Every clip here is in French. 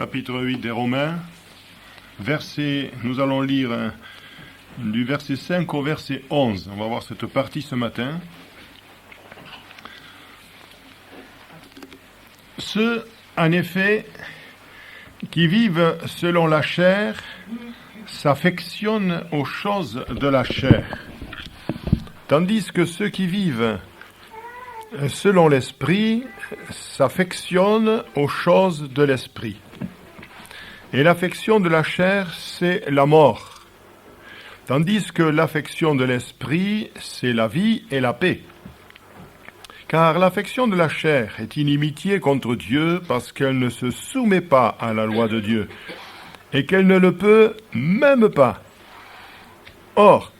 chapitre 8 des Romains, nous allons lire du verset 5 au verset 11. On va voir cette partie ce matin. Ceux, en effet, qui vivent selon la chair s'affectionnent aux choses de la chair, tandis que ceux qui vivent selon l'esprit s'affectionnent aux choses de l'esprit. Et l'affection de la chair, c'est la mort, tandis que l'affection de l'esprit, c'est la vie et la paix. Car l'affection de la chair est inimitié contre Dieu parce qu'elle ne se soumet pas à la loi de Dieu et qu'elle ne le peut même pas. Or,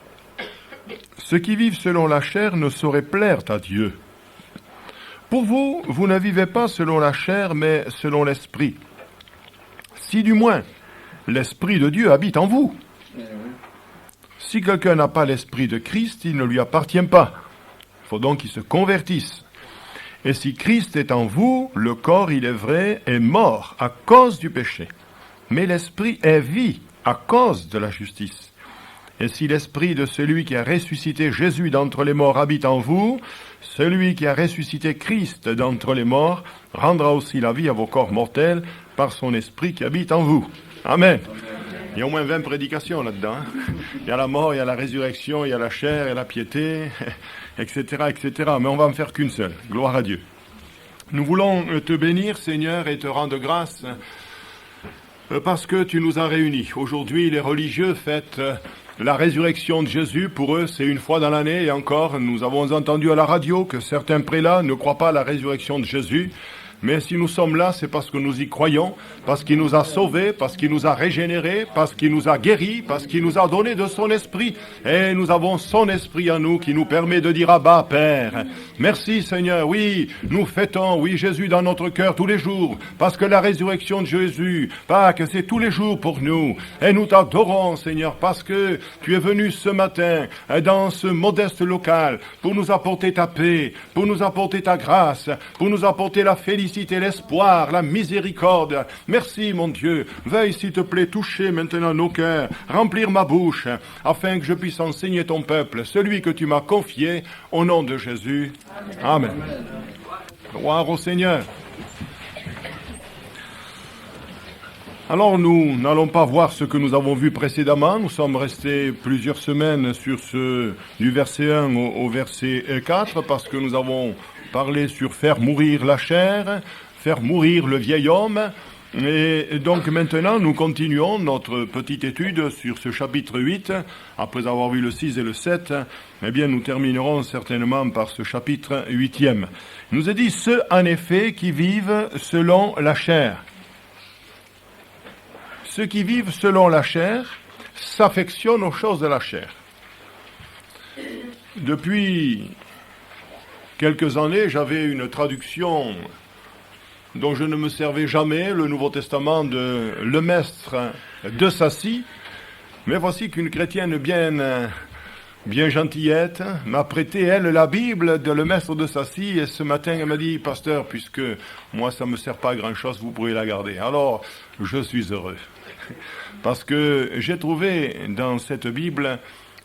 ceux qui vivent selon la chair ne sauraient plaire à Dieu. Pour vous, vous ne vivez pas selon la chair, mais selon l'esprit. Si du moins l'esprit de Dieu habite en vous. Si quelqu'un n'a pas l'esprit de Christ, il ne lui appartient pas. Il faut donc qu'il se convertisse. Et si Christ est en vous, le corps, il est vrai, est mort à cause du péché. Mais l'esprit est vie à cause de la justice. Et si l'esprit de celui qui a ressuscité Jésus d'entre les morts habite en vous, celui qui a ressuscité Christ d'entre les morts rendra aussi la vie à vos corps mortels par son esprit qui habite en vous. Amen. Il y a au moins 20 prédications là-dedans. Il y a la mort, il y a la résurrection, il y a la chair, il y a la piété, etc., etc. Mais on va en faire qu'une seule. Gloire à Dieu. Nous voulons te bénir, Seigneur, et te rendre grâce parce que tu nous as réunis. Aujourd'hui, les religieux fêtent la résurrection de Jésus. Pour eux, c'est une fois dans l'année. Et encore, nous avons entendu à la radio que certains prélats ne croient pas à la résurrection de Jésus. Mais si nous sommes là, c'est parce que nous y croyons, parce qu'il nous a sauvés, parce qu'il nous a régénérés, parce qu'il nous a guéris, parce qu'il nous a donné de son esprit. Et nous avons son esprit en nous qui nous permet de dire Abba, Père. Merci Seigneur, oui, nous fêtons, oui, Jésus dans notre cœur tous les jours, parce que la résurrection de Jésus, Pâques, c'est tous les jours pour nous. Et nous t'adorons Seigneur, parce que tu es venu ce matin dans ce modeste local pour nous apporter ta paix, pour nous apporter ta grâce, pour nous apporter la félicité, l'espoir, la miséricorde. Merci, mon Dieu. Veuille, s'il te plaît, toucher maintenant nos cœurs, remplir ma bouche, afin que je puisse enseigner ton peuple, celui que tu m'as confié, au nom de Jésus. Amen. Gloire au Seigneur. Alors, nous n'allons pas voir ce que nous avons vu précédemment. Nous sommes restés plusieurs semaines sur du verset 1 au verset 4, parce que nous avons parlé sur faire mourir la chair, faire mourir le vieil homme. Et donc maintenant, nous continuons notre petite étude sur ce chapitre 8. Après avoir vu le 6 et le 7, eh bien, nous terminerons certainement par ce chapitre 8e. Il nous est dit, ceux en effet qui vivent selon la chair. Ceux qui vivent selon la chair s'affectionnent aux choses de la chair. Depuis quelques années, j'avais une traduction dont je ne me servais jamais, le Nouveau Testament de Lemestre de Sassy. Mais voici qu'une chrétienne bien gentillette m'a prêté, elle, la Bible de Lemestre de Sassy. Et ce matin, elle m'a dit, pasteur, puisque moi, ça ne me sert pas à grand-chose, vous pourrez la garder. Alors, je suis heureux. Parce que j'ai trouvé dans cette Bible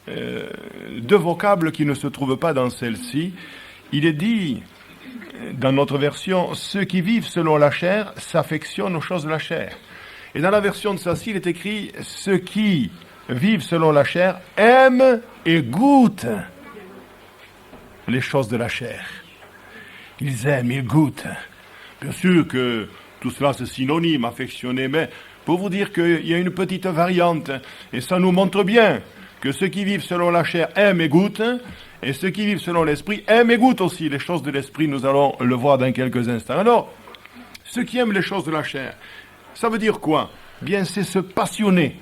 deux vocables qui ne se trouvent pas dans celle-ci. Il est dit, dans notre version, ceux qui vivent selon la chair s'affectionnent aux choses de la chair. Et dans la version de Sassy, il est écrit, ceux qui vivent selon la chair aiment et goûtent les choses de la chair. Ils aiment, ils goûtent. Bien sûr que tout cela c'est synonyme, affectionner, mais pour vous dire qu'il y a une petite variante, et ça nous montre bien que ceux qui vivent selon la chair aiment et goûtent, et ceux qui vivent selon l'esprit aiment et goûtent aussi les choses de l'esprit. Nous allons le voir dans quelques instants. Alors, ceux qui aiment les choses de la chair, ça veut dire quoi? Bien, c'est se passionner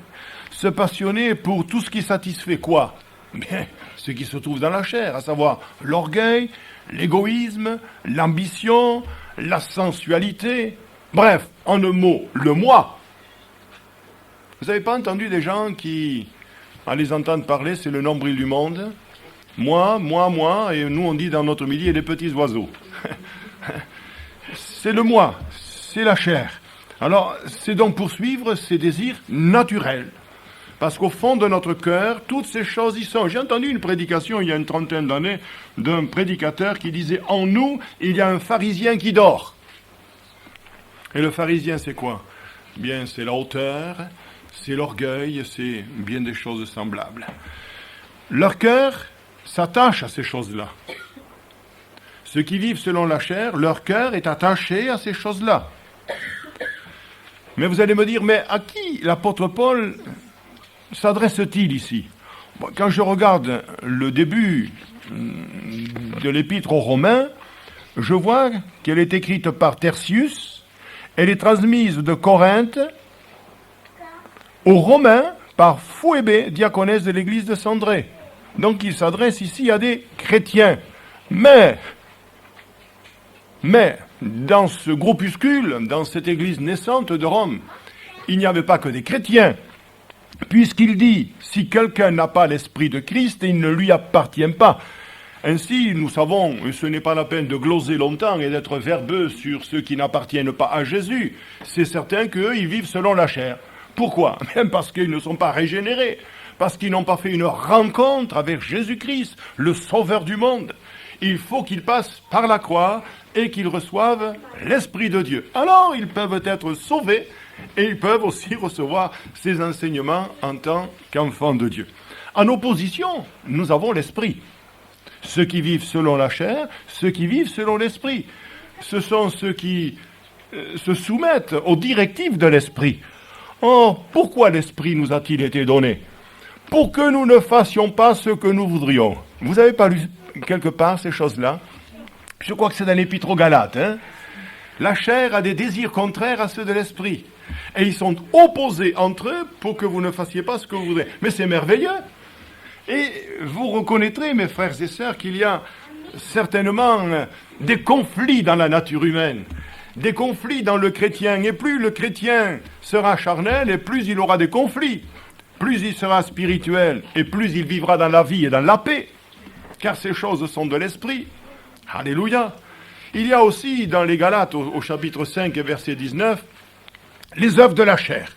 pour tout ce qui satisfait quoi? Bien, ce qui se trouve dans la chair, à savoir l'orgueil, l'égoïsme, l'ambition, la sensualité, bref, en un mot, le moi. Vous n'avez pas entendu des gens qui, à les entendre parler, c'est le nombril du monde? Moi, et nous on dit dans notre milieu les petits oiseaux. C'est le moi, c'est la chair. Alors, c'est donc poursuivre ces désirs naturels. Parce qu'au fond de notre cœur, toutes ces choses y sont. J'ai entendu une prédication il y a une trentaine d'années d'un prédicateur qui disait « En nous, il y a un pharisien qui dort ». Et le pharisien, c'est quoi? Bien, c'est la hauteur, c'est l'orgueil, c'est bien des choses semblables. Leur cœur s'attache à ces choses-là. Ceux qui vivent selon la chair, leur cœur est attaché à ces choses-là. Mais vous allez me dire, mais à qui l'apôtre Paul s'adresse-t-il ici? Quand je regarde le début de l'épître aux Romains, je vois qu'elle est écrite par Tertius, elle est transmise de Corinthe aux Romains par Phoébé, diaconesse de l'église de Cendrée. Donc il s'adresse ici à des chrétiens. Mais dans ce groupuscule, dans cette église naissante de Rome, il n'y avait pas que des chrétiens, puisqu'il dit, si quelqu'un n'a pas l'esprit de Christ, il ne lui appartient pas. Ainsi, nous savons, et ce n'est pas la peine de gloser longtemps et d'être verbeux sur ceux qui n'appartiennent pas à Jésus. C'est certain qu'eux, ils vivent selon la chair. Pourquoi? Même parce qu'ils ne sont pas régénérés, parce qu'ils n'ont pas fait une rencontre avec Jésus-Christ, le Sauveur du monde. Il faut qu'ils passent par la croix et qu'ils reçoivent l'Esprit de Dieu. Alors, ils peuvent être sauvés et ils peuvent aussi recevoir ces enseignements en tant qu'enfants de Dieu. En opposition, nous avons l'Esprit. Ceux qui vivent selon la chair, ceux qui vivent selon l'Esprit. Ce sont ceux qui se soumettent aux directives de l'Esprit. Or, pourquoi l'Esprit nous a-t-il été donné? Pour que nous ne fassions pas ce que nous voudrions. Vous n'avez pas lu quelque part ces choses-là? Je crois que c'est dans l'Épître aux Galates. La chair a des désirs contraires à ceux de l'Esprit. Et ils sont opposés entre eux pour que vous ne fassiez pas ce que vous voudrez. Mais c'est merveilleux. Et vous reconnaîtrez, mes frères et sœurs, qu'il y a certainement des conflits dans la nature humaine, des conflits dans le chrétien. Et plus le chrétien sera charnel, et plus il aura des conflits. Plus il sera spirituel, et plus il vivra dans la vie et dans la paix. Car ces choses sont de l'esprit. Alléluia. Il y a aussi dans les Galates, au chapitre 5 et verset 19, les œuvres de la chair.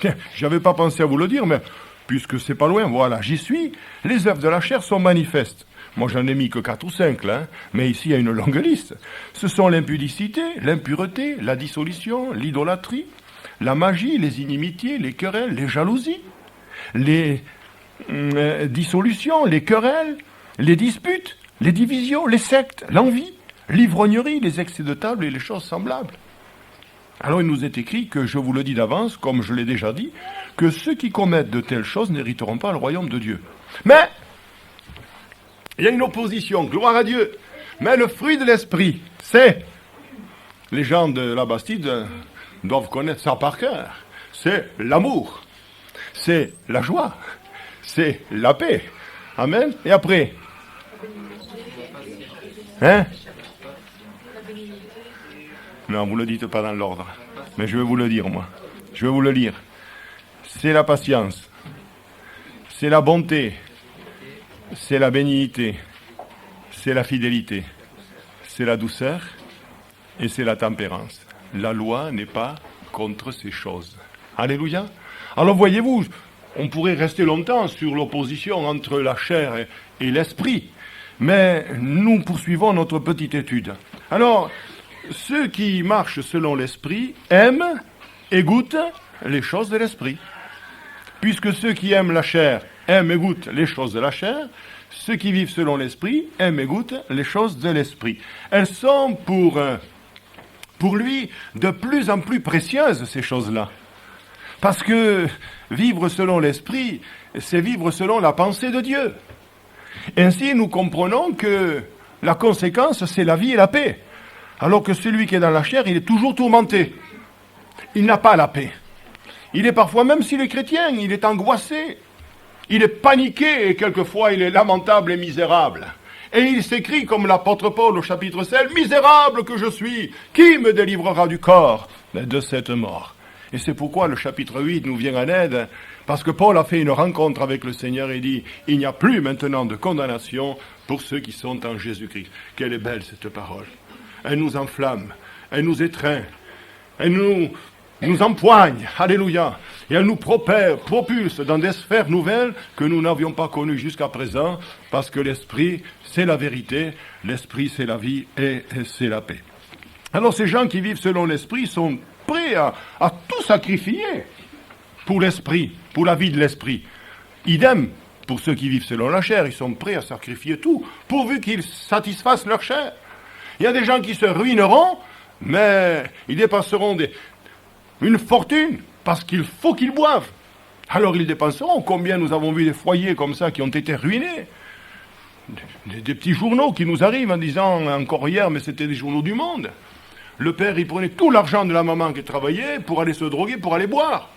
Je n'avais pas pensé à vous le dire, mais puisque c'est pas loin, voilà, j'y suis. Les œuvres de la chair sont manifestes. Moi, j'en ai mis que 4 ou 5, là, mais ici, il y a une longue liste. Ce sont l'impudicité, l'impureté, la dissolution, l'idolâtrie, la magie, les inimitiés, les querelles, les jalousies, les dissolutions, les querelles, les disputes, les divisions, les sectes, l'envie, l'ivrognerie, les excès de table et les choses semblables. Alors il nous est écrit que, je vous le dis d'avance, comme je l'ai déjà dit, que ceux qui commettent de telles choses n'hériteront pas le royaume de Dieu. Mais, il y a une opposition, gloire à Dieu. Mais le fruit de l'esprit, c'est, les gens de la Bastide doivent connaître ça par cœur, c'est l'amour, c'est la joie, c'est la paix. Amen. Et après? Non, vous ne le dites pas dans l'ordre. Mais je vais vous le dire, moi. Je vais vous le lire. C'est la patience. C'est la bonté. C'est la bénignité. C'est la fidélité. C'est la douceur. Et c'est la tempérance. La loi n'est pas contre ces choses. Alléluia. Alors voyez-vous, on pourrait rester longtemps sur l'opposition entre la chair et l'esprit. Mais nous poursuivons notre petite étude. Alors, ceux qui marchent selon l'esprit aiment et goûtent les choses de l'esprit. Puisque ceux qui aiment la chair aiment et goûtent les choses de la chair, ceux qui vivent selon l'esprit aiment et goûtent les choses de l'esprit. Elles sont pour lui de plus en plus précieuses, ces choses-là. Parce que vivre selon l'esprit, c'est vivre selon la pensée de Dieu. Ainsi, nous comprenons que la conséquence, c'est la vie et la paix. Alors que celui qui est dans la chair, il est toujours tourmenté. Il n'a pas la paix. Il est parfois, même s'il est chrétien, il est angoissé. Il est paniqué et quelquefois il est lamentable et misérable. Et il s'écrit comme l'apôtre Paul au chapitre 7, « Misérable que je suis, qui me délivrera du corps de cette mort ?» Et c'est pourquoi le chapitre 8 nous vient en aide, parce que Paul a fait une rencontre avec le Seigneur et dit « Il n'y a plus maintenant de condamnation pour ceux qui sont en Jésus-Christ. » Quelle est belle cette parole. Elle nous enflamme, elle nous étreint, elle nous nous empoigne, alléluia, et elle nous propulse dans des sphères nouvelles que nous n'avions pas connues jusqu'à présent, parce que l'esprit, c'est la vérité, l'esprit, c'est la vie et c'est la paix. Alors ces gens qui vivent selon l'esprit sont prêts à tout sacrifier pour l'esprit, pour la vie de l'esprit. Idem pour ceux qui vivent selon la chair, ils sont prêts à sacrifier tout, pourvu qu'ils satisfassent leur chair. Il y a des gens qui se ruineront, mais ils dépenseront une fortune, parce qu'il faut qu'ils boivent. Alors ils dépenseront. Combien nous avons vu des foyers comme ça qui ont été ruinés? Des petits journaux qui nous arrivent en disant, encore hier, mais c'était des journaux du monde. Le père, il prenait tout l'argent de la maman qui travaillait pour aller se droguer, pour aller boire.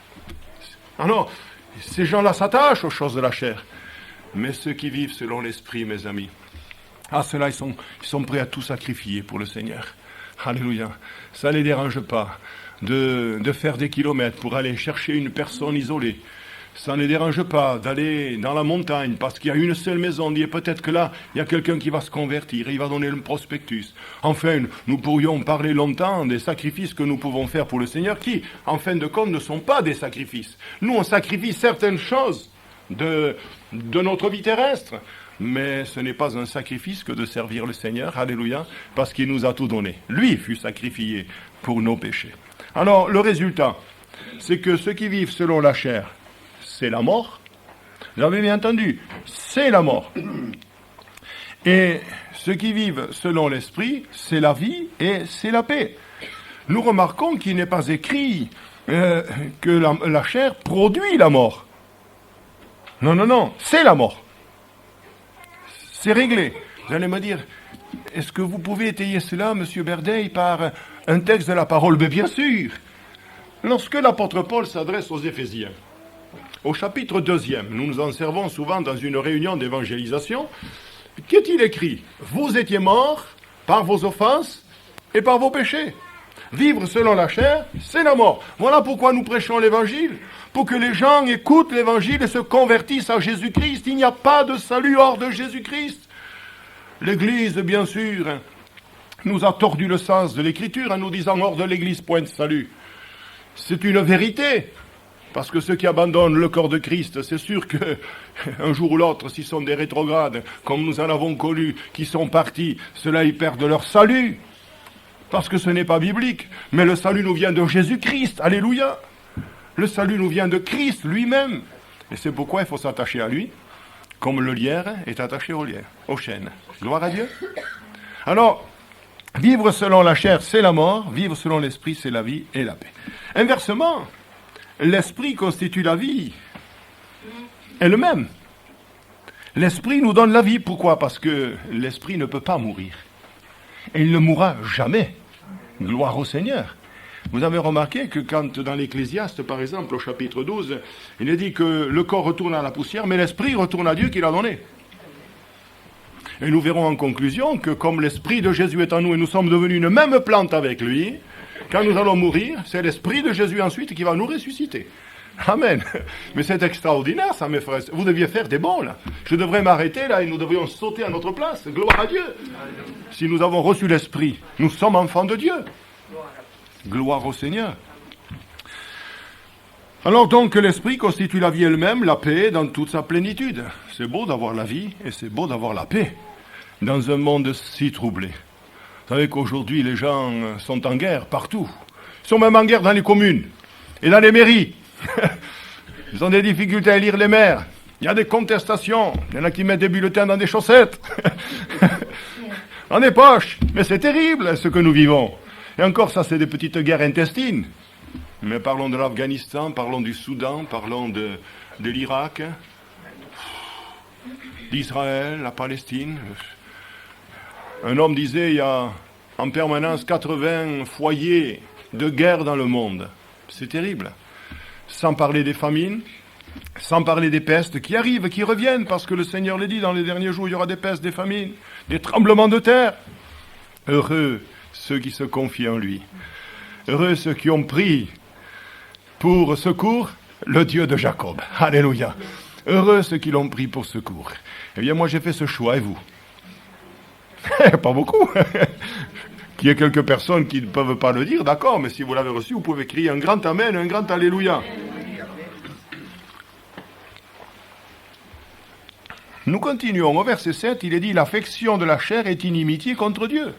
Alors, ces gens-là s'attachent aux choses de la chair. Mais ceux qui vivent selon l'esprit, mes amis, ceux-là, ils sont prêts à tout sacrifier pour le Seigneur. Alléluia. Ça ne les dérange pas de faire des kilomètres pour aller chercher une personne isolée. Ça ne les dérange pas d'aller dans la montagne parce qu'il y a une seule maison. Et peut-être que là, il y a quelqu'un qui va se convertir et il va donner le prospectus. Enfin, nous pourrions parler longtemps des sacrifices que nous pouvons faire pour le Seigneur qui, en fin de compte, ne sont pas des sacrifices. Nous, on sacrifie certaines choses de notre vie terrestre. Mais ce n'est pas un sacrifice que de servir le Seigneur, alléluia, parce qu'il nous a tout donné. Lui fut sacrifié pour nos péchés. Alors, le résultat, c'est que ceux qui vivent selon la chair, c'est la mort. Vous avez bien entendu, c'est la mort. Et ceux qui vivent selon l'esprit, c'est la vie et c'est la paix. Nous remarquons qu'il n'est pas écrit que la chair produit la mort. Non, c'est la mort. C'est réglé. Vous allez me dire, est-ce que vous pouvez étayer cela, M. Berdeil, par un texte de la parole? Mais bien sûr. Lorsque l'apôtre Paul s'adresse aux Éphésiens, au chapitre 2e, nous nous en servons souvent dans une réunion d'évangélisation, qu'est-il écrit? Vous étiez morts par vos offenses et par vos péchés. Vivre selon la chair, c'est la mort. Voilà pourquoi nous prêchons l'évangile, pour que les gens écoutent l'évangile et se convertissent à Jésus-Christ. Il n'y a pas de salut hors de Jésus-Christ. L'Église, bien sûr, nous a tordu le sens de l'Écriture en nous disant hors de l'Église, point de salut. C'est une vérité, parce que ceux qui abandonnent le corps de Christ, c'est sûr que un jour ou l'autre, s'ils sont des rétrogrades, comme nous en avons connu, qui sont partis, ceux-là, ils perdent leur salut. Parce que ce n'est pas biblique, mais le salut nous vient de Jésus-Christ, alléluia. Le salut nous vient de Christ lui-même. Et c'est pourquoi il faut s'attacher à lui, comme le lierre est attaché au chêne. Gloire à Dieu. Alors, vivre selon la chair, c'est la mort. Vivre selon l'esprit, c'est la vie et la paix. Inversement, l'esprit constitue la vie elle-même. L'esprit nous donne la vie. Pourquoi? Parce que l'esprit ne peut pas mourir. Et il ne mourra jamais. Gloire au Seigneur. Vous avez remarqué que quand dans l'Ecclésiaste, par exemple, au chapitre 12, il est dit que le corps retourne à la poussière, mais l'esprit retourne à Dieu qui l'a donné. Et nous verrons en conclusion que comme l'esprit de Jésus est en nous et nous sommes devenus une même plante avec lui, quand nous allons mourir, c'est l'esprit de Jésus ensuite qui va nous ressusciter. Amen. Mais c'est extraordinaire ça, mes frères. Vous deviez faire des bons là. Je devrais m'arrêter là et nous devrions sauter à notre place. Gloire à Dieu. Si nous avons reçu l'esprit, nous sommes enfants de Dieu. Gloire au Seigneur. Alors donc l'esprit constitue la vie elle-même, la paix dans toute sa plénitude. C'est beau d'avoir la vie et c'est beau d'avoir la paix dans un monde si troublé. Vous savez qu'aujourd'hui les gens sont en guerre partout. Ils sont même en guerre dans les communes et dans les mairies. Ils ont des difficultés à lire les maires. Il y a des contestations. Il y en a qui mettent des bulletins dans des chaussettes. Dans des poches. Mais c'est terrible ce que nous vivons. Et encore ça c'est des petites guerres intestines. Mais parlons de l'Afghanistan, parlons du Soudan, parlons de l'Irak, d'Israël, la Palestine. Un homme disait il y a en permanence 80 foyers de guerre dans le monde. C'est terrible. Sans parler des famines, sans parler des pestes qui arrivent, qui reviennent, parce que le Seigneur l'a dit, dans les derniers jours, il y aura des pestes, des famines, des tremblements de terre. Heureux ceux qui se confient en lui. Heureux ceux qui ont pris pour secours le Dieu de Jacob. Alléluia. Heureux ceux qui l'ont pris pour secours. Eh bien, moi, j'ai fait ce choix, et vous? Pas beaucoup. Il y a quelques personnes qui ne peuvent pas le dire, d'accord, mais si vous l'avez reçu, vous pouvez crier un grand Amen, un grand Alléluia. Nous continuons au verset 7, il est dit « L'affection de la chair est inimitié contre Dieu. »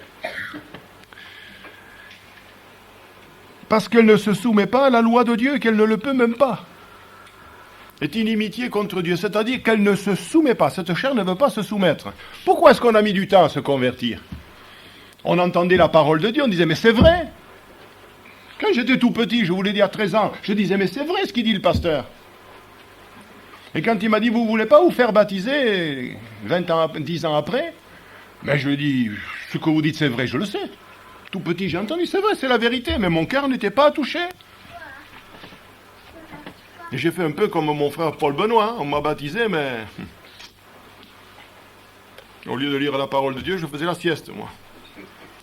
Parce qu'elle ne se soumet pas à la loi de Dieu et qu'elle ne le peut même pas. Est inimitié contre Dieu, c'est-à-dire qu'elle ne se soumet pas, cette chair ne veut pas se soumettre. Pourquoi est-ce qu'on a mis du temps à se convertir? On entendait la parole de Dieu, on disait « Mais c'est vrai !» Quand j'étais tout petit, je vous l'ai dit à 13 ans, je disais « Mais c'est vrai ce qu'il dit le pasteur !» Et quand il m'a dit, vous ne voulez pas vous faire baptiser 10 ans après? Mais je lui ai dit, ce que vous dites c'est vrai, je le sais. Tout petit, j'ai entendu, c'est vrai, c'est la vérité, mais mon cœur n'était pas touché. Et j'ai fait un peu comme mon frère Paul Benoît, on m'a baptisé, mais au lieu de lire la parole de Dieu, je faisais la sieste, moi.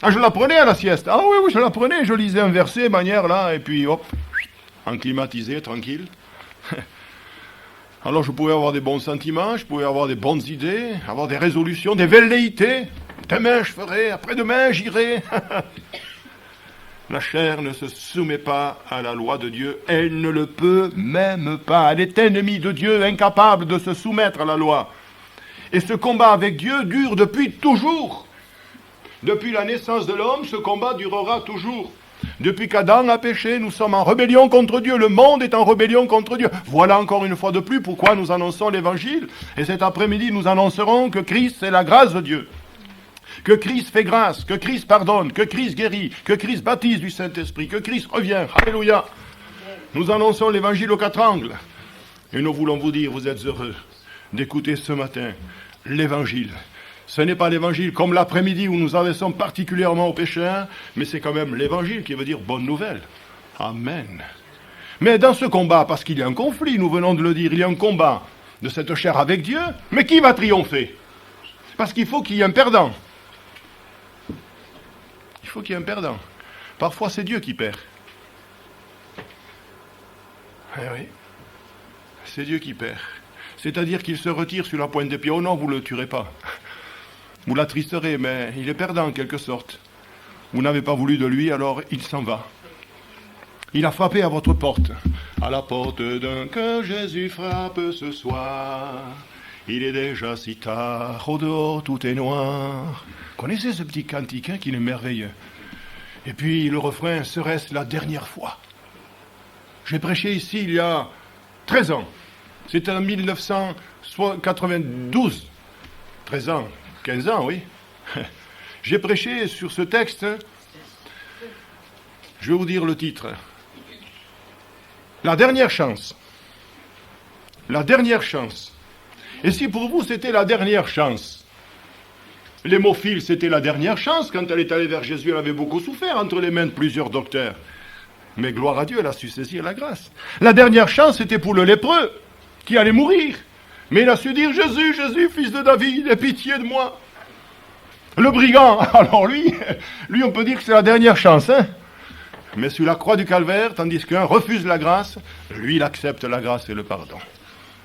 Ah, je la prenais à la sieste. Ah oui, je la prenais, je lisais un verset, manière là, et puis hop, enclimatisé, tranquille. Alors je pouvais avoir des bons sentiments, je pouvais avoir des bonnes idées, avoir des résolutions, des velléités. Demain je ferai, après-demain j'irai. La chair ne se soumet pas à la loi de Dieu, elle ne le peut même pas. Elle est ennemie de Dieu, incapable de se soumettre à la loi. Et ce combat avec Dieu dure depuis toujours. Depuis la naissance de l'homme, ce combat durera toujours. Depuis qu'Adam a péché, nous sommes en rébellion contre Dieu. Le monde est en rébellion contre Dieu. Voilà encore une fois de plus pourquoi nous annonçons l'Évangile. Et cet après-midi, nous annoncerons que Christ, c'est la grâce de Dieu. Que Christ fait grâce, que Christ pardonne, que Christ guérit, que Christ baptise du Saint-Esprit, que Christ revient. Alléluia. Nous annonçons l'Évangile aux 4 angles. Et nous voulons vous dire, vous êtes heureux d'écouter ce matin l'Évangile. Ce n'est pas l'évangile comme l'après-midi où nous adressons particulièrement aux pécheurs, mais c'est quand même l'évangile qui veut dire bonne nouvelle. Amen. Mais dans ce combat, parce qu'il y a un conflit, nous venons de le dire, il y a un combat de cette chair avec Dieu, mais qui va triompher? Parce qu'il faut qu'il y ait un perdant. Il faut qu'il y ait un perdant. Parfois c'est Dieu qui perd. Eh oui, c'est Dieu qui perd. C'est-à-dire qu'il se retire sur la pointe des pieds. Oh non, vous ne le tuerez pas. Vous l'attristerez, mais il est perdant en quelque sorte. Vous n'avez pas voulu de lui, alors il s'en va. Il a frappé à votre porte. À la porte d'un cœur, Jésus frappe ce soir. Il est déjà si tard, au dehors tout est noir. Connaissez ce petit cantique hein, qui est merveilleux. Et puis le refrain, serait-ce la dernière fois? J'ai prêché ici il y a 13 ans. C'était en 1992. 13 ans. 15 ans, oui. J'ai prêché sur ce texte. Je vais vous dire le titre. La dernière chance. La dernière chance. Et si pour vous c'était la dernière chance? L'hémophile, c'était la dernière chance. Quand elle est allée vers Jésus, elle avait beaucoup souffert entre les mains de plusieurs docteurs. Mais gloire à Dieu, elle a su saisir la grâce. La dernière chance, c'était pour le lépreux, qui allait mourir. Mais il a su dire, Jésus, Jésus, fils de David, aie pitié de moi. Le brigand, alors lui on peut dire que c'est la dernière chance, hein. Mais sur la croix du calvaire, tandis qu'un refuse la grâce, lui, il accepte la grâce et le pardon.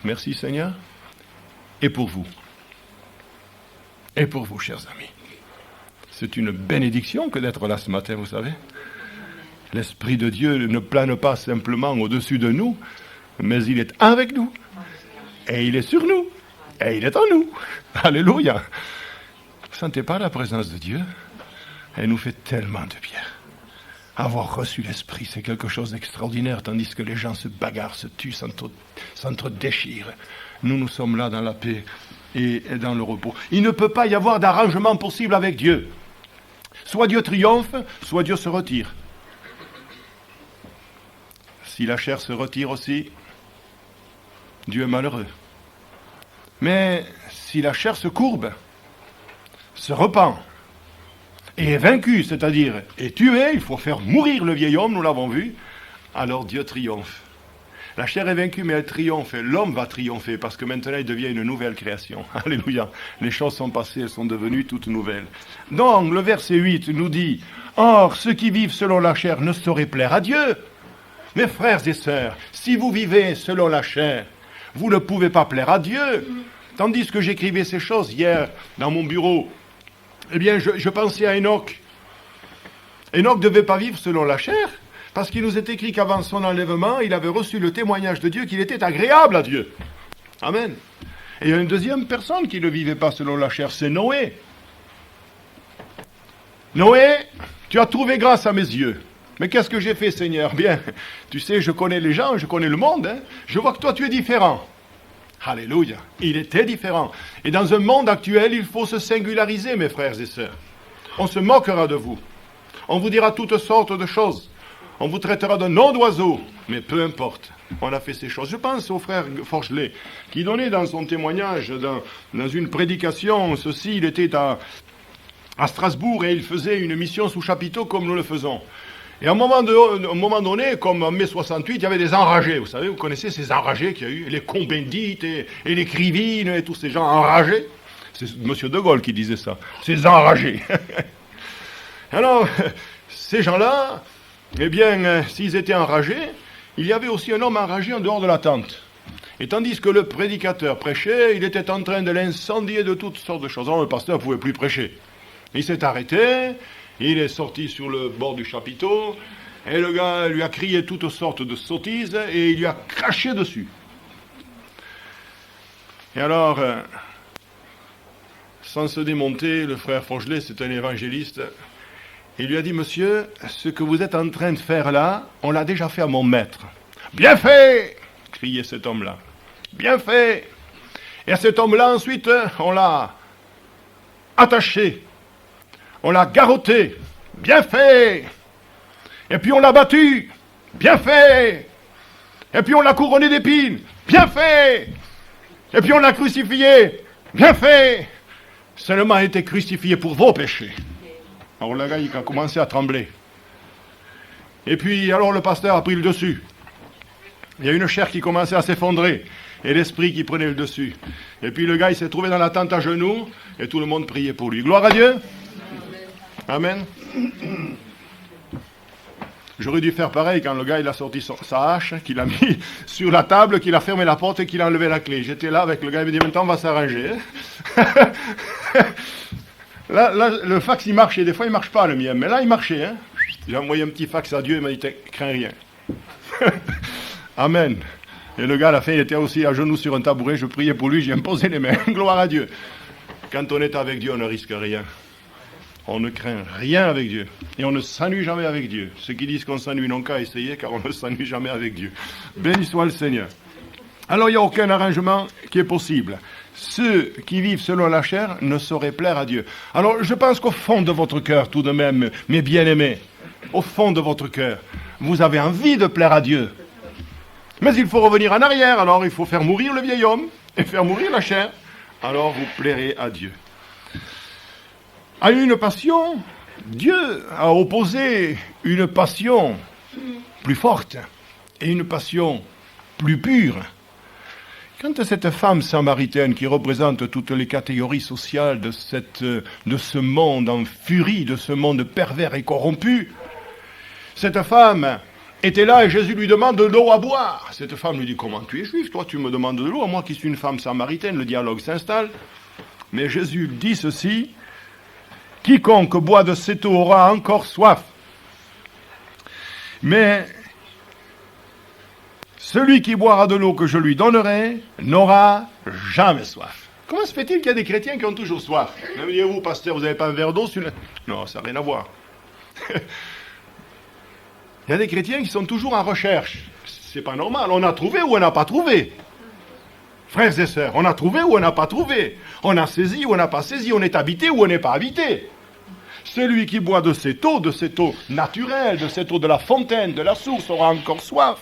Merci Seigneur. Et pour vous. Et pour vous, chers amis. C'est une bénédiction que d'être là ce matin, vous savez. L'Esprit de Dieu ne plane pas simplement au-dessus de nous, mais il est avec nous. Et il est sur nous. Et il est en nous. Alléluia. Vous ne sentez pas la présence de Dieu? Elle nous fait tellement de bien. Avoir reçu l'Esprit, c'est quelque chose d'extraordinaire, tandis que les gens se bagarrent, se tuent, s'entre-déchirent. Nous sommes là dans la paix et dans le repos. Il ne peut pas y avoir d'arrangement possible avec Dieu. Soit Dieu triomphe, soit Dieu se retire. Si la chair se retire aussi, Dieu est malheureux. Mais si la chair se courbe, se repent, et est vaincu, c'est-à-dire est tué, il faut faire mourir le vieil homme, nous l'avons vu, alors Dieu triomphe. La chair est vaincue, mais elle triomphe, et l'homme va triompher, parce que maintenant il devient une nouvelle création. Alléluia. Les choses sont passées, elles sont devenues toutes nouvelles. Donc, le verset 8 nous dit, « Or, ceux qui vivent selon la chair ne sauraient plaire à Dieu. » Mes frères et sœurs, si vous vivez selon la chair, vous ne pouvez pas plaire à Dieu. Tandis que j'écrivais ces choses hier dans mon bureau, eh bien, je pensais à Enoch. Enoch ne devait pas vivre selon la chair, parce qu'il nous est écrit qu'avant son enlèvement, il avait reçu le témoignage de Dieu qu'il était agréable à Dieu. Amen. Et il y a une deuxième personne qui ne vivait pas selon la chair, c'est Noé. Noé, tu as trouvé grâce à mes yeux. Mais qu'est-ce que j'ai fait, Seigneur? Bien, tu sais, je connais les gens, je connais le monde. Hein. Je vois que toi, tu es différent. Alléluia. Il était différent. Et dans un monde actuel, il faut se singulariser, mes frères et sœurs. On se moquera de vous. On vous dira toutes sortes de choses. On vous traitera de nom d'oiseau. Mais peu importe. On a fait ces choses. Je pense au frère Forgelet, qui donnait dans son témoignage, dans une prédication, ceci, il était à Strasbourg et il faisait une mission sous chapiteau comme nous le faisons. Et à un moment donné, comme en mai 68, il y avait des enragés. Vous savez, vous connaissez ces enragés qu'il y a eu, les combendit et les crivines et tous ces gens enragés. C'est M. De Gaulle qui disait ça, ces enragés. Alors, ces gens-là, eh bien, s'ils étaient enragés, il y avait aussi un homme enragé en dehors de la tente. Et tandis que le prédicateur prêchait, il était en train de l'incendier de toutes sortes de choses. Alors le pasteur ne pouvait plus prêcher. Il s'est arrêté, il est sorti sur le bord du chapiteau, et le gars lui a crié toutes sortes de sottises, et il lui a craché dessus. Et alors, sans se démonter, le frère Forgelet, c'est un évangéliste, il lui a dit, monsieur, ce que vous êtes en train de faire là, on l'a déjà fait à mon maître. Bien fait, criait cet homme-là. Bien fait. Et à cet homme-là, ensuite, on l'a attaché. On l'a garrotté. Bien fait. Et puis on l'a battu. Bien fait. Et puis on l'a couronné d'épines. Bien fait. Et puis on l'a crucifié. Bien fait. Seulement il a été crucifié pour vos péchés. Alors le gars, il a commencé à trembler. Et puis, alors le pasteur a pris le dessus. Il y a une chair qui commençait à s'effondrer, et l'esprit qui prenait le dessus. Et puis le gars, il s'est trouvé dans la tente à genoux, et tout le monde priait pour lui. Gloire à Dieu. Amen. J'aurais dû faire pareil quand le gars, il a sorti sa hache, qu'il a mis sur la table, qu'il a fermé la porte et qu'il a enlevé la clé. J'étais là avec le gars, il m'a dit, maintenant on va s'arranger. Là, le fax, il marchait. Des fois, il ne marche pas, le mien. Mais là, il marchait. Hein. J'ai envoyé un petit fax à Dieu. Il m'a dit, crains rien. Amen. Et le gars, à la fin, il était aussi à genoux sur un tabouret. Je priais pour lui. J'ai imposé les mains. Gloire à Dieu. Quand on est avec Dieu, on ne risque rien. On ne craint rien avec Dieu. Et on ne s'ennuie jamais avec Dieu. Ceux qui disent qu'on s'ennuie n'ont qu'à essayer, car on ne s'ennuie jamais avec Dieu. Béni soit le Seigneur. Alors, il n'y a aucun arrangement qui est possible. Ceux qui vivent selon la chair ne sauraient plaire à Dieu. Alors, je pense qu'au fond de votre cœur, tout de même, mes bien-aimés, au fond de votre cœur, vous avez envie de plaire à Dieu. Mais il faut revenir en arrière. Alors, il faut faire mourir le vieil homme et faire mourir la chair. Alors, vous plairez à Dieu. À une passion, Dieu a opposé une passion plus forte et une passion plus pure. Quand cette femme samaritaine qui représente toutes les catégories sociales de ce monde en furie, de ce monde pervers et corrompu, cette femme était là et Jésus lui demande de l'eau à boire. Cette femme lui dit, comment tu es juif, toi tu me demandes de l'eau, moi qui suis une femme samaritaine, le dialogue s'installe. Mais Jésus dit ceci, quiconque boit de cette eau aura encore soif. Mais celui qui boira de l'eau que je lui donnerai n'aura jamais soif. Comment se fait-il qu'il y a des chrétiens qui ont toujours soif? Me direz-vous, pasteur, vous n'avez pas un verre d'eau sur le... Non, ça n'a rien à voir. Il y a des chrétiens qui sont toujours en recherche. C'est pas normal. On a trouvé ou on n'a pas trouvé. Frères et sœurs, on a trouvé ou on n'a pas trouvé. On a saisi ou on n'a pas saisi. On est habité ou on n'est pas habité. Celui qui boit de cette eau naturelle, de cette eau de la fontaine, de la source, aura encore soif.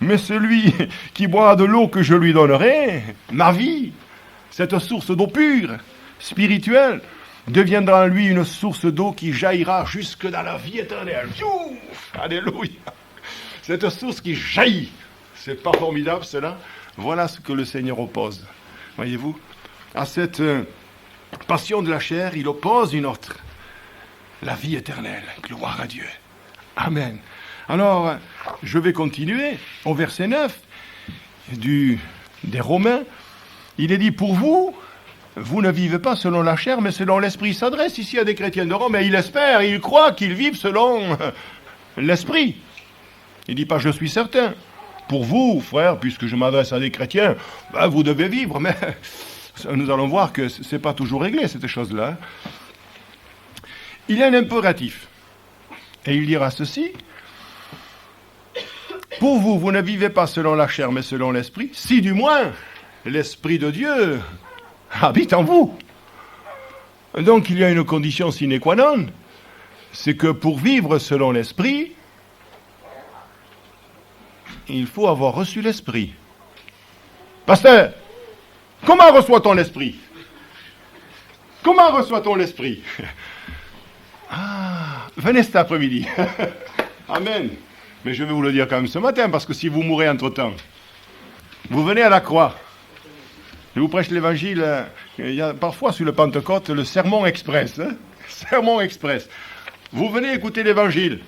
Mais celui qui boira de l'eau que je lui donnerai, ma vie, cette source d'eau pure, spirituelle, deviendra en lui une source d'eau qui jaillira jusque dans la vie éternelle. Alléluia. Cette source qui jaillit. C'est pas formidable cela? Voilà ce que le Seigneur oppose. Voyez-vous? À cette passion de la chair, il oppose une autre. La vie éternelle. Gloire à Dieu. Amen. Alors, je vais continuer au verset 9 des Romains. Il est dit, pour vous, vous ne vivez pas selon la chair, mais selon l'esprit. Il s'adresse ici à des chrétiens de Rome, et il espère, il croit qu'ils vivent selon l'esprit. Il ne dit pas, je suis certain. Pour vous, frère, puisque je m'adresse à des chrétiens, ben, vous devez vivre, mais nous allons voir que ce n'est pas toujours réglé, cette chose-là. Il y a un impératif. Et il dira ceci, pour vous, vous ne vivez pas selon la chair, mais selon l'esprit, si du moins l'esprit de Dieu habite en vous. Donc il y a une condition sine qua non, c'est que pour vivre selon l'esprit, il faut avoir reçu l'esprit. Pasteur, comment reçoit-on l'esprit? Comment reçoit-on l'esprit? Ah, venez cet après-midi. Amen. Mais je vais vous le dire quand même ce matin, parce que si vous mourrez entre-temps, vous venez à la croix. Je vous prêche l'évangile, il y a parfois sur le Pentecôte le sermon express. Sermon express. Vous venez écouter l'évangile.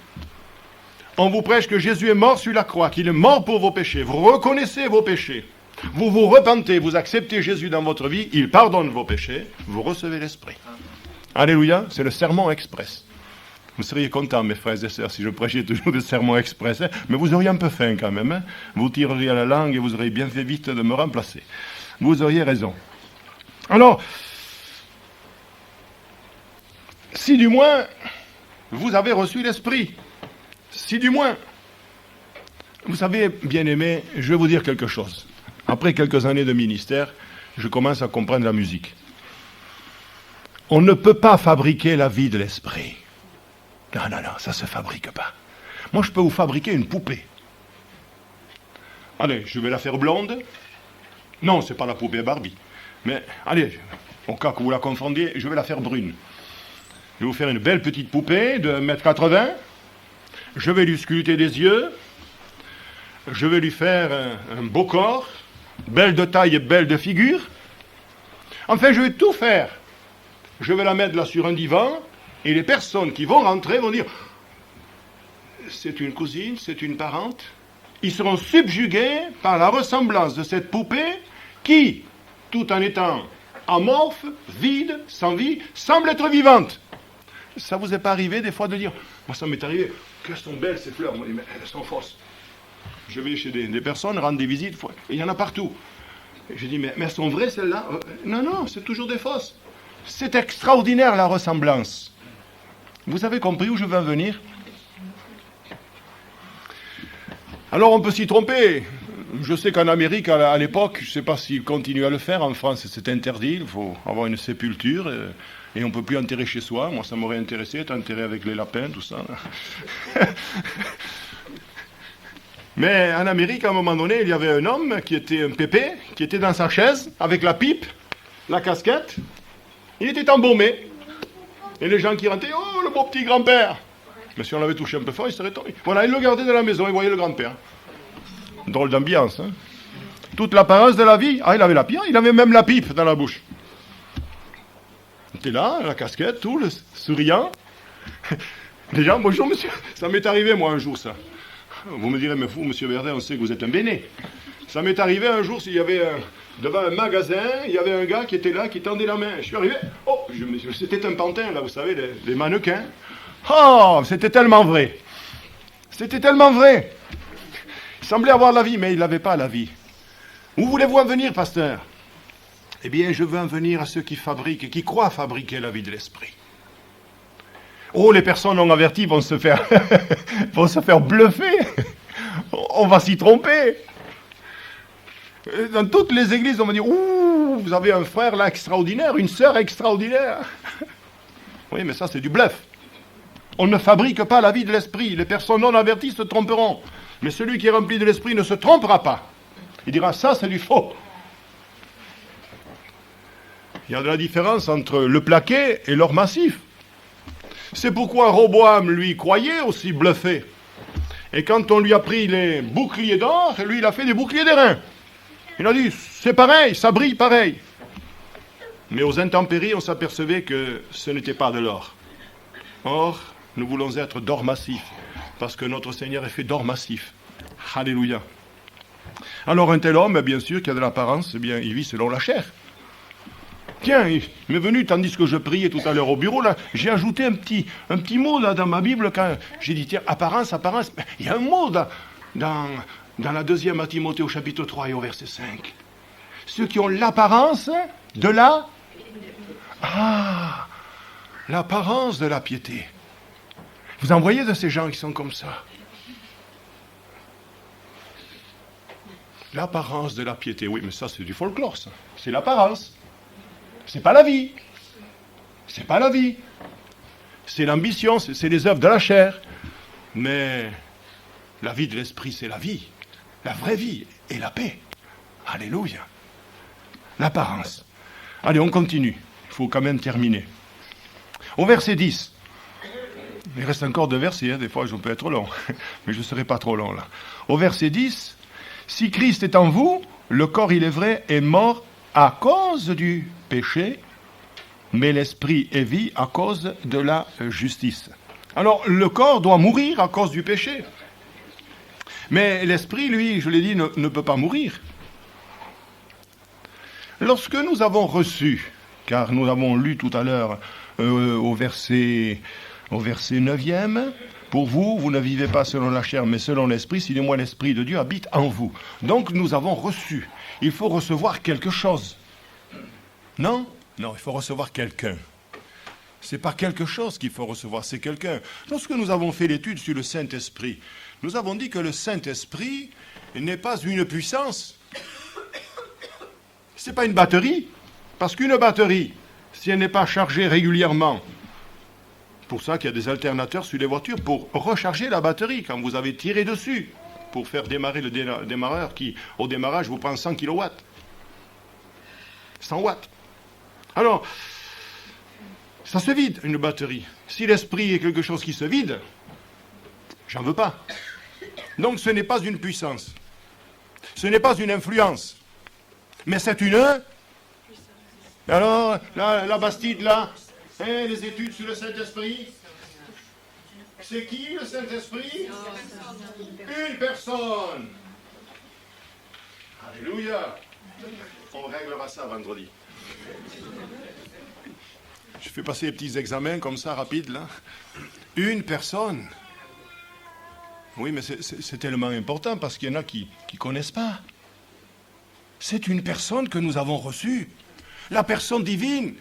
On vous prêche que Jésus est mort sur la croix, qu'il est mort pour vos péchés. Vous reconnaissez vos péchés. Vous vous repentez, vous acceptez Jésus dans votre vie, il pardonne vos péchés, vous recevez l'Esprit. Alléluia, c'est le sermon express. Vous seriez contents, mes frères et sœurs, si je prêchais toujours des sermons express, hein, mais vous auriez un peu faim quand même. Hein. Vous tireriez à la langue et vous auriez bien fait vite de me remplacer. Vous auriez raison. Alors, si du moins vous avez reçu l'Esprit, si du moins, vous savez, bien-aimés, je vais vous dire quelque chose. Après quelques années de ministère, je commence à comprendre la musique. On ne peut pas fabriquer la vie de l'esprit. Non, ça ne se fabrique pas. Moi, je peux vous fabriquer une poupée. Allez, je vais la faire blonde. Non, ce n'est pas la poupée Barbie. Mais, allez, au cas que vous la confondiez, je vais la faire brune. Je vais vous faire une belle petite poupée de 1,80 m. Je vais lui sculpter des yeux. Je vais lui faire un beau corps. Belle de taille et belle de figure. Enfin, je vais tout faire. Je vais la mettre là sur un divan. Et les personnes qui vont rentrer vont dire « C'est une cousine, c'est une parente ». Ils seront subjugués par la ressemblance de cette poupée qui, tout en étant amorphe, vide, sans vie, semble être vivante. Ça vous est pas arrivé des fois de dire « Moi ça m'est arrivé, qu'elles sont belles ces fleurs, mais elles sont fausses ». Je vais chez des personnes, rendre des visites, il y en a partout. Et je dis « Mais elles sont vraies celles-là » Non, c'est toujours des fausses. C'est extraordinaire la ressemblance. Vous avez compris où je veux en venir? Alors on peut s'y tromper. Je sais qu'en Amérique, à l'époque, je ne sais pas s'ils continuent à le faire. En France, c'est interdit. Il faut avoir une sépulture et on ne peut plus enterrer chez soi. Moi, ça m'aurait intéressé, être enterré avec les lapins, tout ça. Mais en Amérique, à un moment donné, il y avait un homme qui était un pépé, qui était dans sa chaise, avec la pipe, la casquette. Il était embaumé. Et les gens qui rentraient, oh, le beau petit grand-père. Mais si on l'avait touché un peu fort, il serait tombé. Voilà, il le gardait dans la maison, il voyait le grand-père. Drôle d'ambiance, hein. Toute l'apparence de la vie. Ah, il avait la pipe, il avait même la pipe dans la bouche. Il était là, la casquette, tout, le souriant. Les gens, bonjour monsieur, ça m'est arrivé moi un jour ça. Vous me direz, mais vous, monsieur Verdun, on sait que vous êtes un béné. Ça m'est arrivé un jour, s'il y avait devant un magasin, il y avait un gars qui était là, qui tendait la main. Je suis arrivé, oh, c'était un pantin, là, vous savez, les mannequins. Oh, c'était tellement vrai. C'était tellement vrai. Il semblait avoir la vie, mais il n'avait pas la vie. Où voulez-vous en venir, pasteur? Eh bien, je veux en venir à ceux qui fabriquent, qui croient fabriquer la vie de l'esprit. Oh, les personnes non averties vont se faire, vont se faire bluffer. On va s'y tromper. Dans toutes les églises, on va dire, ouh, vous avez un frère là extraordinaire, une sœur extraordinaire. Oui, mais ça, c'est du bluff. On ne fabrique pas la vie de l'esprit. Les personnes non averties se tromperont. Mais celui qui est rempli de l'esprit ne se trompera pas. Il dira, ça, c'est du faux. Il y a de la différence entre le plaqué et l'or massif. C'est pourquoi Roboam, lui, croyait aussi bluffé. Et quand on lui a pris les boucliers d'or, lui, il a fait des boucliers d'airain. Il a dit, c'est pareil, ça brille pareil. Mais aux intempéries, on s'apercevait que ce n'était pas de l'or. Or, nous voulons être d'or massif, parce que notre Seigneur est fait d'or massif. Alléluia. Alors un tel homme, bien sûr, qui a de l'apparence, eh bien, il vit selon la chair. Tiens, il m'est venu, tandis que je priais tout à l'heure au bureau, là, j'ai ajouté un petit mot là, dans ma Bible, quand j'ai dit, tiens, apparence. Il y a un mot dans la deuxième à Timothée au chapitre 3 et au verset 5. Ceux qui ont l'apparence de la... Ah, l'apparence de la piété. Vous en voyez de ces gens qui sont comme ça. L'apparence de la piété. Oui, mais ça, c'est du folklore, ça. C'est l'apparence. C'est pas la vie. C'est pas la vie. C'est l'ambition, c'est les œuvres de la chair. Mais la vie de l'esprit, c'est la vie. La vraie vie et la paix. Alléluia. L'apparence. Allez, on continue. Il faut quand même terminer. Au verset 10. Il reste encore 2 versets, hein. Des fois je peux être long. Mais je ne serai pas trop long là. Au verset 10. Si Christ est en vous, le corps, il est vrai, est mort à cause du péché, mais l'esprit est vie à cause de la justice. Alors, le corps doit mourir à cause du péché. Mais l'esprit, lui, je l'ai dit, ne peut pas mourir. Lorsque nous avons reçu, car nous avons lu tout à l'heure au verset 9e, pour vous, vous ne vivez pas selon la chair, mais selon l'esprit, si moi l'esprit de Dieu habite en vous. Donc nous avons reçu. Il faut recevoir quelque chose. Non, il faut recevoir quelqu'un. C'est pas quelque chose qu'il faut recevoir, c'est quelqu'un. Lorsque nous avons fait l'étude sur le Saint-Esprit, nous avons dit que le Saint-Esprit n'est pas une puissance. C'est pas une batterie. Parce qu'une batterie, si elle n'est pas chargée régulièrement, pour ça qu'il y a des alternateurs sur les voitures pour recharger la batterie quand vous avez tiré dessus, pour faire démarrer le démarreur qui, au démarrage, vous prend 100 kW. 100 watts. Alors, ça se vide, une batterie. Si l'esprit est quelque chose qui se vide, j'en veux pas. Donc ce n'est pas une puissance. Ce n'est pas une influence. Mais c'est une... Alors, la Bastide, là, les études sur le Saint-Esprit, c'est qui le Saint-Esprit? Une personne. Alléluia. On réglera ça vendredi. Je fais passer les petits examens comme ça, rapides, là. Une personne. Oui, mais c'est tellement important parce qu'il y en a qui ne connaissent pas. C'est une personne que nous avons reçue. La personne divine.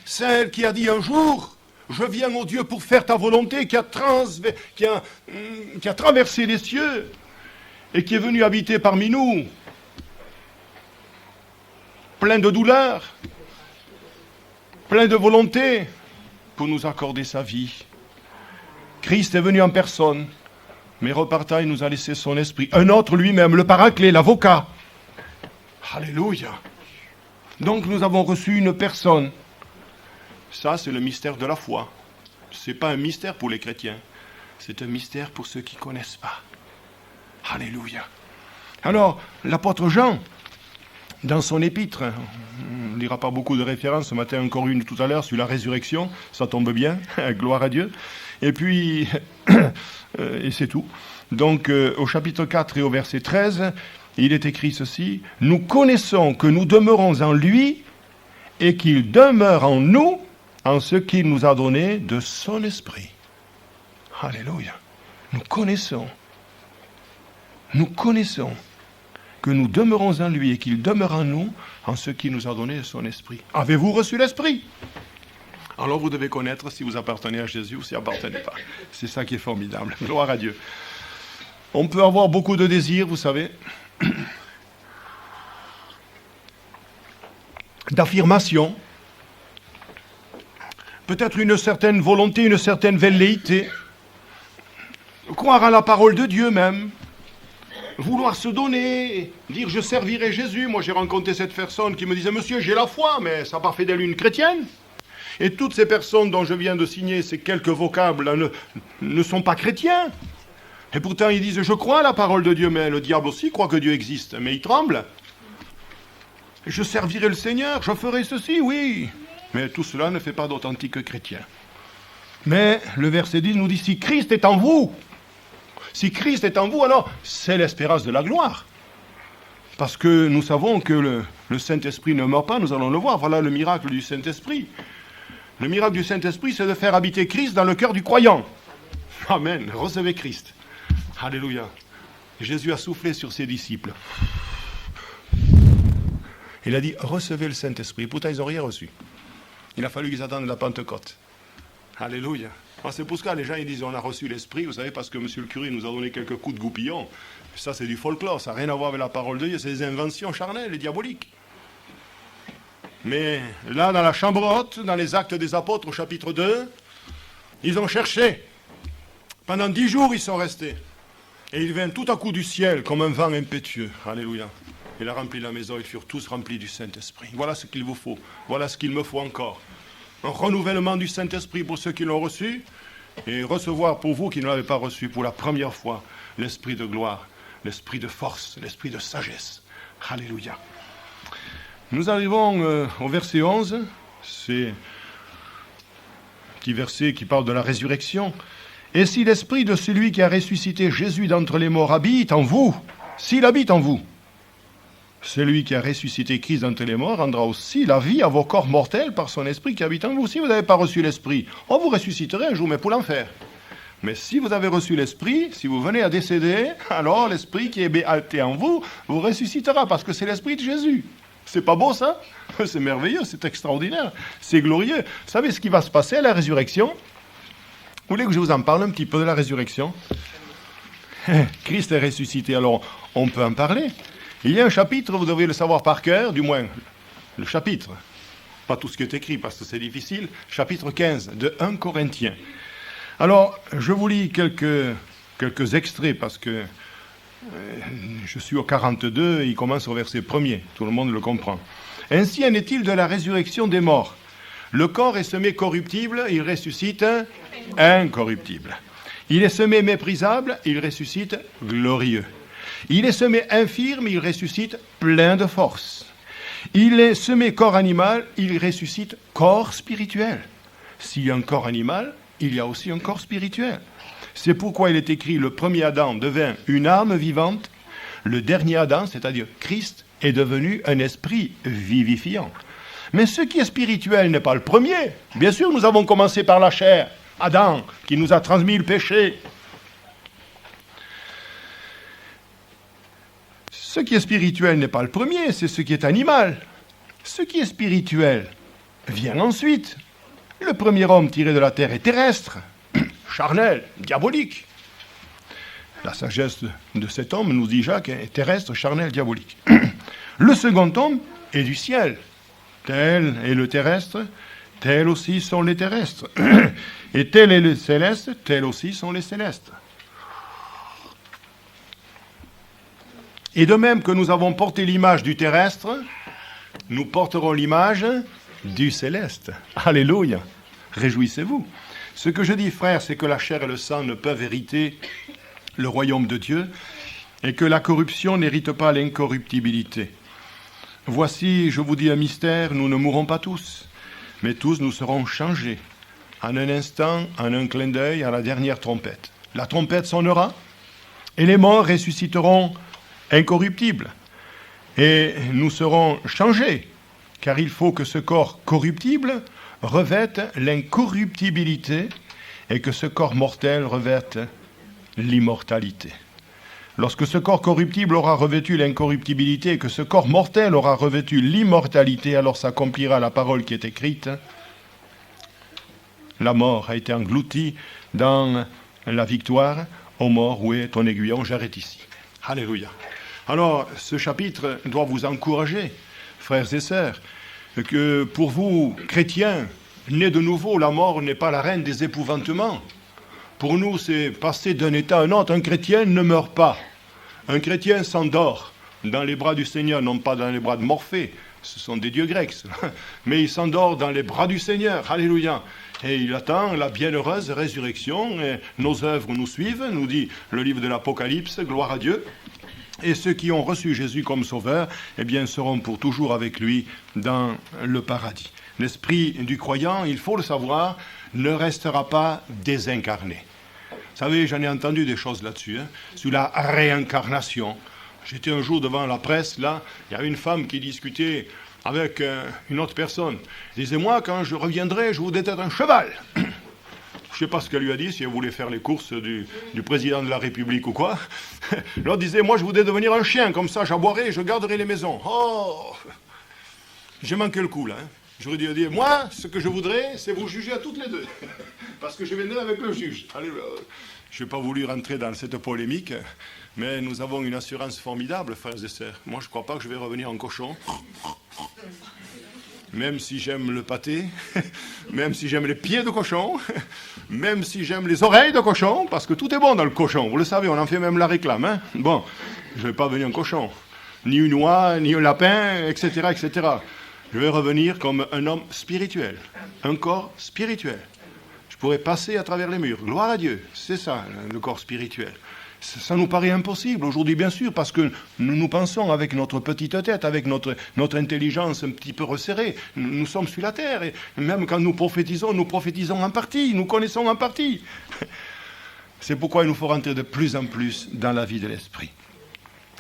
Celle qui a dit un jour, je viens, mon Dieu, pour faire ta volonté, qui a traversé les cieux et qui est venu habiter parmi nous, plein de douleur, plein de volonté, pour nous accorder sa vie. Christ est venu en personne, mais repartant, il nous a laissé son esprit. Un autre lui-même, le paraclet, l'avocat. Alléluia. Donc nous avons reçu une personne. Ça, c'est le mystère de la foi. Ce n'est pas un mystère pour les chrétiens. C'est un mystère pour ceux qui ne connaissent pas. Alléluia. Alors, l'apôtre Jean, dans son épître, on ne lira pas beaucoup de références, ce matin encore une tout à l'heure sur la résurrection, ça tombe bien, gloire à Dieu. Et puis, et c'est tout. Donc, au chapitre 4 et au verset 13, il est écrit ceci, « Nous connaissons que nous demeurons en lui et qu'il demeure en nous en ce qu'il nous a donné de son esprit. » Alléluia. Nous connaissons que nous demeurons en lui et qu'il demeure en nous en ce qu'il nous a donné de son esprit. Avez-vous reçu l'esprit? Alors vous devez connaître si vous appartenez à Jésus ou si vous n'appartenez pas. C'est ça qui est formidable. Gloire à Dieu. On peut avoir beaucoup de désirs, vous savez, d'affirmation, peut-être une certaine volonté, une certaine velléité, croire à la parole de Dieu même, vouloir se donner, dire je servirai Jésus. Moi j'ai rencontré cette personne qui me disait, monsieur j'ai la foi, mais ça n'a pas fait d'elle une chrétienne. Et toutes ces personnes dont je viens de signer ces quelques vocables ne sont pas chrétiens. Et pourtant ils disent je crois à la parole de Dieu, mais le diable aussi croit que Dieu existe, mais il tremble. Je servirai le Seigneur, je ferai ceci, oui. Mais tout cela ne fait pas d'authentiques chrétiens. Mais le verset 10 nous dit, si Christ est en vous, alors c'est l'espérance de la gloire. Parce que nous savons que Le Saint-Esprit ne meurt pas, nous allons le voir. Voilà le miracle du Saint-Esprit. Le miracle du Saint-Esprit, c'est de faire habiter Christ dans le cœur du croyant. Amen. Recevez Christ. Alléluia. Jésus a soufflé sur ses disciples. Il a dit, recevez le Saint-Esprit. Pourtant, ils n'ont rien reçu. Il a fallu qu'ils attendent la Pentecôte. Alléluia. Alors, c'est pour ça que les gens ils disent, on a reçu l'Esprit, vous savez, parce que monsieur le curé nous a donné quelques coups de goupillon. Ça, c'est du folklore, ça n'a rien à voir avec la parole de Dieu, c'est des inventions charnelles et diaboliques. Mais là, dans la chambre haute, dans les Actes des Apôtres, au chapitre 2, ils ont cherché. Pendant 10 jours, ils sont restés. Et il vint tout à coup du ciel, comme un vent impétueux. Alléluia. Il a rempli la maison, ils furent tous remplis du Saint-Esprit. Voilà ce qu'il vous faut. Voilà ce qu'il me faut encore. Un renouvellement du Saint-Esprit pour ceux qui l'ont reçu, et recevoir pour vous qui ne l'avez pas reçu pour la première fois l'Esprit de gloire, l'Esprit de force, l'Esprit de sagesse. Alléluia. Nous arrivons au verset 11. C'est un petit verset qui parle de la résurrection. « Et si l'Esprit de celui qui a ressuscité Jésus d'entre les morts habite en vous, s'il habite en vous, celui qui a ressuscité Christ d'entre les morts rendra aussi la vie à vos corps mortels par son esprit qui habite en vous. Si vous n'avez pas reçu l'esprit, on vous ressusciterez un jour, mais pour l'enfer. Mais si vous avez reçu l'esprit, si vous venez à décéder, alors l'esprit qui est été en vous, vous ressuscitera, parce que c'est l'esprit de Jésus. C'est pas beau ça? C'est merveilleux, c'est extraordinaire, c'est glorieux. Vous savez ce qui va se passer à la résurrection? Vous voulez que je vous en parle un petit peu de la résurrection? Christ est ressuscité, alors on peut en parler. Il y a un chapitre, vous devez le savoir par cœur, du moins le chapitre, pas tout ce qui est écrit parce que c'est difficile, chapitre 15 de 1 Corinthiens. Alors, je vous lis quelques extraits parce que je suis au 42 et il commence au verset 1er, tout le monde le comprend. « Ainsi en est-il de la résurrection des morts. Le corps est semé corruptible, il ressuscite incorruptible. Il est semé méprisable, il ressuscite glorieux. Il est semé infirme, il ressuscite plein de force. Il est semé corps animal, il ressuscite corps spirituel. S'il y a un corps animal, il y a aussi un corps spirituel. C'est pourquoi il est écrit, le premier Adam devint une âme vivante, le dernier Adam, c'est-à-dire Christ, est devenu un esprit vivifiant. Mais ce qui est spirituel n'est pas le premier. Bien sûr, nous avons commencé par la chair, Adam, qui nous a transmis le péché. Ce qui est spirituel n'est pas le premier, c'est ce qui est animal. Ce qui est spirituel vient ensuite. Le premier homme tiré de la terre est terrestre, charnel, diabolique. La sagesse de cet homme, nous dit Jacques, est terrestre, charnel, diabolique. Le second homme est du ciel. Tel est le terrestre, tel aussi sont les terrestres. Et tel est le céleste, tel aussi sont les célestes. Et de même que nous avons porté l'image du terrestre, nous porterons l'image du céleste. Alléluia. Réjouissez-vous. Ce que je dis, frères, c'est que la chair et le sang ne peuvent hériter le royaume de Dieu et que la corruption n'hérite pas l'incorruptibilité. Voici, je vous dis un mystère, nous ne mourrons pas tous, mais tous nous serons changés. En un instant, en un clin d'œil, à la dernière trompette. La trompette sonnera et les morts ressusciteront incorruptibles. Et nous serons changés, car il faut que ce corps corruptible revête l'incorruptibilité et que ce corps mortel revête l'immortalité. Lorsque ce corps corruptible aura revêtu l'incorruptibilité et que ce corps mortel aura revêtu l'immortalité, alors s'accomplira la parole qui est écrite. La mort a été engloutie dans la victoire. Ô mort, où est ton aiguillon? J'arrête ici. Alléluia. Alors, ce chapitre doit vous encourager, frères et sœurs, que pour vous, chrétiens, nés de nouveau, la mort n'est pas la reine des épouvantements. Pour nous, c'est passer d'un état à un autre. Un chrétien ne meurt pas. Un chrétien s'endort dans les bras du Seigneur, non pas dans les bras de Morphée. Ce sont des dieux grecs, mais il s'endort dans les bras du Seigneur. Alléluia. Et il attend la bienheureuse résurrection. Et nos œuvres nous suivent, nous dit le livre de l'Apocalypse. Gloire à Dieu. Et ceux qui ont reçu Jésus comme sauveur, eh bien, seront pour toujours avec lui dans le paradis. L'esprit du croyant, il faut le savoir, ne restera pas désincarné. Vous savez, j'en ai entendu des choses là-dessus, sur la réincarnation. J'étais un jour devant la presse, là, il y avait une femme qui discutait avec une autre personne. Elle disait, moi, quand je reviendrai, je voudrais être un cheval. Je ne sais pas ce qu'elle lui a dit, si elle voulait faire les courses du président de la République ou quoi. L'autre disait, moi, je voudrais devenir un chien, comme ça, j'aboierai et je garderai les maisons. Oh, j'ai manqué le coup, là. J'aurais dû dire, moi, ce que je voudrais, c'est vous juger à toutes les deux. Parce que je viendrai avec le juge. Allez, je n'ai pas voulu rentrer dans cette polémique, mais nous avons une assurance formidable, frères et sœurs. Moi, je ne crois pas que je vais revenir en cochon. Même si j'aime le pâté, même si j'aime les pieds de cochon, même si j'aime les oreilles de cochon, parce que tout est bon dans le cochon, vous le savez, on en fait même la réclame. Hein. Bon, je ne vais pas venir en cochon. Ni une oie, ni un lapin, etc., etc. Je vais revenir comme un homme spirituel, un corps spirituel. Je pourrais passer à travers les murs. Gloire à Dieu, c'est ça, le corps spirituel. Ça nous paraît impossible aujourd'hui, bien sûr, parce que nous pensons avec notre petite tête, avec notre intelligence un petit peu resserrée. Nous sommes sur la terre, et même quand nous prophétisons en partie, nous connaissons en partie. C'est pourquoi il nous faut rentrer de plus en plus dans la vie de l'esprit.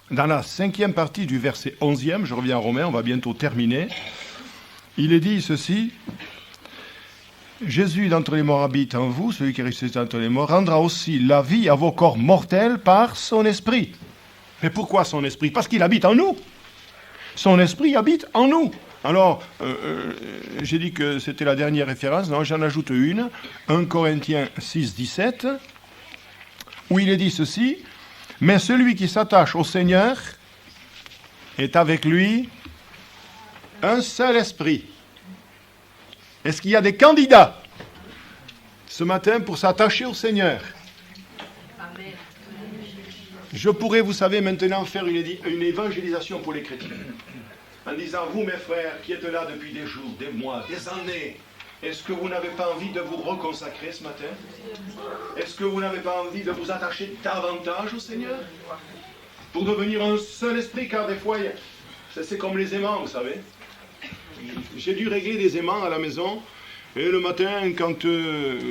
Dans la 5e partie du verset 11e, je reviens à Romains, on va bientôt terminer, il est dit ceci, « Jésus d'entre les morts habite en vous, celui qui est ressuscité d'entre les morts, rendra aussi la vie à vos corps mortels par son esprit. » Mais pourquoi son esprit? Parce qu'il habite en nous. Son esprit habite en nous. Alors, j'ai dit que c'était la dernière référence, non, j'en ajoute une, 1 Corinthiens 6, 17, où il est dit ceci, « Mais celui qui s'attache au Seigneur est avec lui un seul esprit. » Est-ce qu'il y a des candidats ce matin pour s'attacher au Seigneur? Amen. Je pourrais, vous savez, maintenant faire une évangélisation pour les chrétiens. En disant, vous mes frères qui êtes là depuis des jours, des mois, des années, est-ce que vous n'avez pas envie de vous reconsacrer ce matin? Est-ce que vous n'avez pas envie de vous attacher davantage au Seigneur? Pour devenir un seul esprit, car des fois, c'est comme les aimants, vous savez. J'ai dû régler des aimants à la maison, et le matin, quand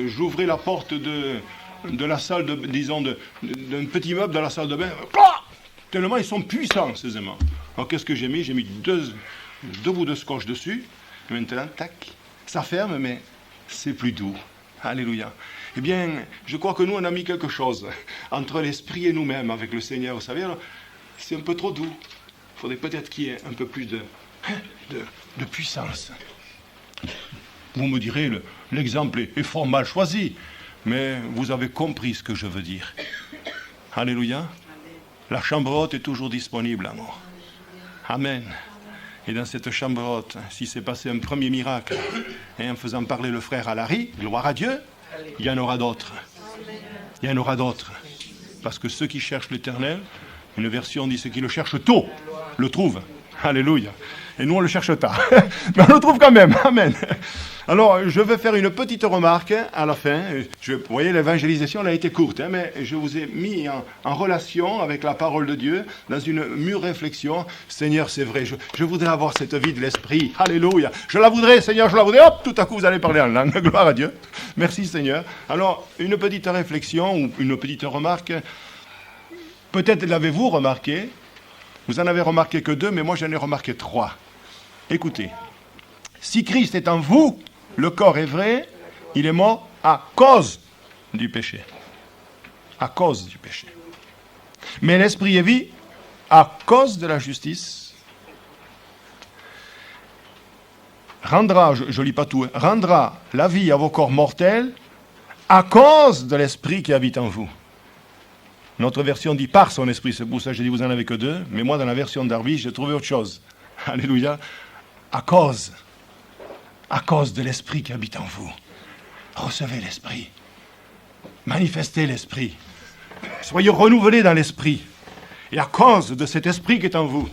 j'ouvrais la porte de la salle, d'un petit meuble dans la salle de bain, tellement ils sont puissants, ces aimants. Alors qu'est-ce que j'ai mis? J'ai mis deux bouts de scotch dessus, et maintenant, tac, ça ferme, mais c'est plus doux. Alléluia. Eh bien, je crois que nous, on a mis quelque chose entre l'esprit et nous-mêmes, avec le Seigneur, vous savez, c'est un peu trop doux. Il faudrait peut-être qu'il y ait un peu plus de puissance. Vous me direz, l'exemple est fort mal choisi, mais vous avez compris ce que je veux dire. Alléluia. La chambre haute est toujours disponible, amour. Amen. Et dans cette chambre haute, si c'est passé un premier miracle, et en faisant parler le frère à Larry, gloire à Dieu, il y en aura d'autres. Il y en aura d'autres. Parce que ceux qui cherchent l'Éternel, une version dit ceux qui le cherchent tôt, le trouvent. Alléluia. Et nous, on le cherche tard. Mais on le trouve quand même. Amen. Alors, je vais faire une petite remarque à la fin. Vous voyez, l'évangélisation, elle a été courte, hein, mais je vous ai mis en relation avec la parole de Dieu, dans une mûre réflexion. Seigneur, c'est vrai, je voudrais avoir cette vie de l'esprit. Alléluia. Je la voudrais, Seigneur, je la voudrais. Hop, tout à coup, vous allez parler en langue. Gloire à Dieu. Merci, Seigneur. Alors, une petite réflexion ou une petite remarque. Peut-être l'avez-vous remarqué. Vous en avez remarqué que 2, mais moi, j'en ai remarqué 3. Écoutez. Si Christ est en vous, le corps est vrai, il est mort à cause du péché. À cause du péché. Mais l'esprit est vie à cause de la justice. Rendra, je ne lis pas tout, rendra la vie à vos corps mortels à cause de l'esprit qui habite en vous. Notre version dit par son esprit, c'est pour ça que j'ai dit vous en avez que 2, mais moi dans la version d'Arby, j'ai trouvé autre chose. Alléluia. À cause de l'esprit qui habite en vous. Recevez l'esprit. Manifestez l'esprit. Soyez renouvelés dans l'esprit. Et à cause de cet esprit qui est en vous,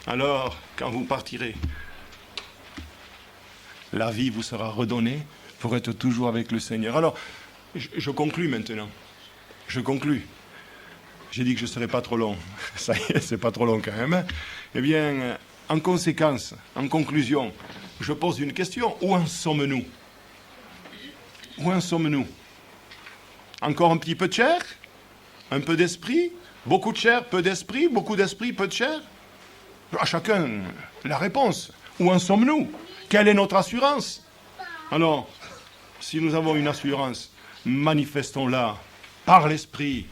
alors, quand vous partirez, la vie vous sera redonnée pour être toujours avec le Seigneur. Alors, je conclus maintenant. Je conclus. J'ai dit que je ne serais pas trop long. Ça y est, c'est pas trop long quand même. Eh bien, en conséquence, en conclusion, je pose une question. Où en sommes-nous? Où en sommes-nous? Encore un petit peu de chair? Un peu d'esprit? Beaucoup de chair, peu d'esprit? Beaucoup d'esprit, peu de chair? À chacun la réponse. Où en sommes-nous? Quelle est notre assurance? Alors, si nous avons une assurance, manifestons-la par l'esprit.